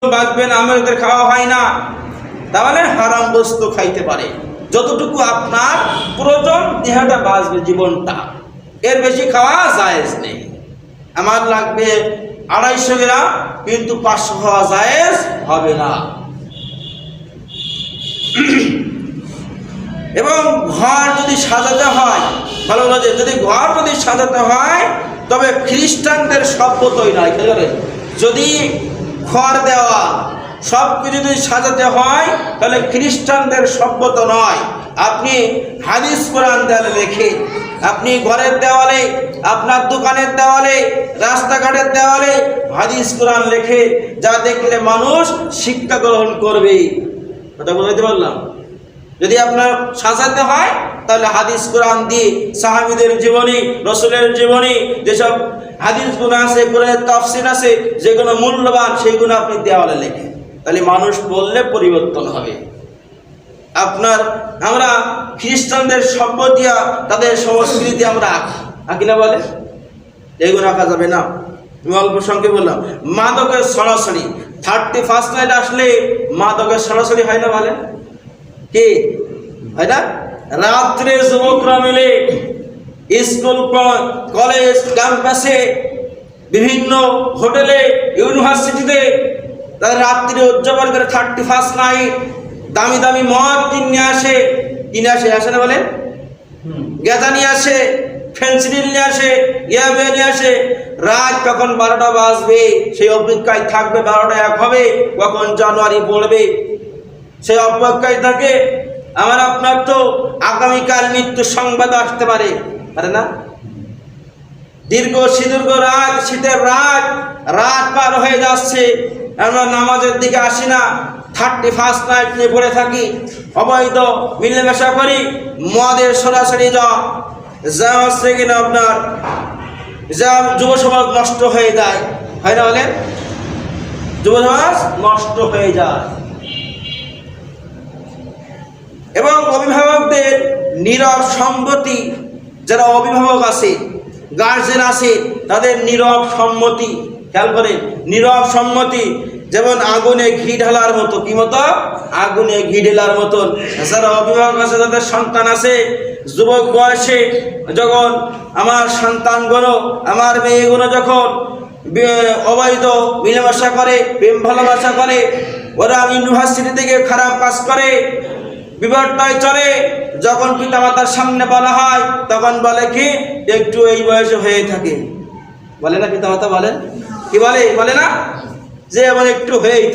বাঁচবে না, আমাদের খাওয়া হয় না, তাহলে হারাম বস্তু খাইতে পারে। যতটুকু আপনার প্রয়োজন দেহটা বাঁচবে, জীবনটা, এর বেশি খাওয়া জায়েজ নেই। আমার লাগবে 250 গ্রাম, কিন্তু 500 খাওয়া জায়েজ হবে না। এবং ঘর যদি সাজাতে হয়, ভালো লাগে, যদি ঘর যদি সাজাতে হয় তবে খ্রিস্টানদের সভ্যতই নয়। যদি ঘর দেওয়া সব কিছু যদি সাজাতে হয় তাহলে খ্রিস্টানদের সভ্যতা নয়। আপনি হাদিস কোরআন দেয়ালে লেখে, আপনি ঘরের দেওয়ালে, আপনার দোকানের দেওয়ালে, রাস্তাঘাটের দেওয়ালে হাদিস কোরআন লেখে, যা দেখলে মানুষ শিক্ষা গ্রহণ করবে। কথা বলতে পারলাম? যদি আপনার সাজাতে হয় তাহলে হাদিস কোরআন দিয়ে সাহাবীদের জীবনী, রাসূলের জীবনী, যেসব হাদিসগুলো আছে, কোরআনের তাফসীর আছে, যেগুলো মূল্যবান সেইগুলো আপনি দেওয়ালে লেখেন, তাহলে মানুষ বললে পরিবর্তন হবে। আমরা খ্রিস্টানদের সভ্য দিয়া তাদের সংস্কৃতি আমরা আঁকি না, বলে এগুলো আঁকা যাবে না। আমি অল্প সংখ্যে বললাম, মাদকের সরাসরি 31 নাইট আসলে মাদকের সরাসরি হয় না, বলে কি হয় না? রাত্রে যুবকরা মিলে স্কুল, কলেজ, ক্যাম্পাসে, বিভিন্ন হোটেলে, ইউনিভার্সিটিতে তাদের রাত্রি উদযাপন করে 31 নাইট দামি দামি মদ কিনে আসে, আসে না, বলে গেঁজা নিয়ে আসে, ফেন্সিডিল নিয়ে আসে, ইয়াবে নিয়ে আসে। রাত কখন 12টা বাজবে সেই অপেক্ষায় থাকবে, 12টা 1 হবে, কখন জানুয়ারি পড়বে সেই অপেক্ষায় থাকে। আমার আপনার তো আগামীকাল মৃত্যু সংবাদ আসতে পারে না? দীর্ঘ সুদীর্ঘ রাত, শীতের রাত পার হয়ে যাচ্ছে, আমরা নামাজের দিকে আসি না, 31 নাইট নিয়ে পড়ে থাকি, অবৈধ মিলেমিশা করি, মদের সরাসরি যা হচ্ছে কিনা আপনার যা যুব সমাজ নষ্ট হয়ে যায়, হয় না? বলেন, যুব সমাজ নষ্ট হয়ে যায়। এবং অভিভাবকদের নীরব সম্মতি, যারা অভিভাবক আছে, গার্জেন আছে, তাদের নীরব সম্মতি, খেয়াল করেন, নীরব সম্মতি যেমন আগুনে ঘি ঢালার মতো। কি মতো? আগুনে ঘি ঢালার মতন। যারা অভিভাবক আছে, যাদের সন্তান আছে, যুবক বয়সে যখন আমার সন্তানগুলো, আমার মেয়েগুলো যখন অবৈধ মিলেমিশা করে, প্রেম ভালোবাসা করে, ওরা ইউনিভার্সিটি থেকে খারাপ কাজ করে, বিবর্তয় চলে, যখন পিতামাতার সামনে বলা হয় তখন বলে কি একটু এই বয়সে হয়ে থাকে, বলে না পিতামাতা? বলেন কি? বলে না যে এমন একটু হয়েই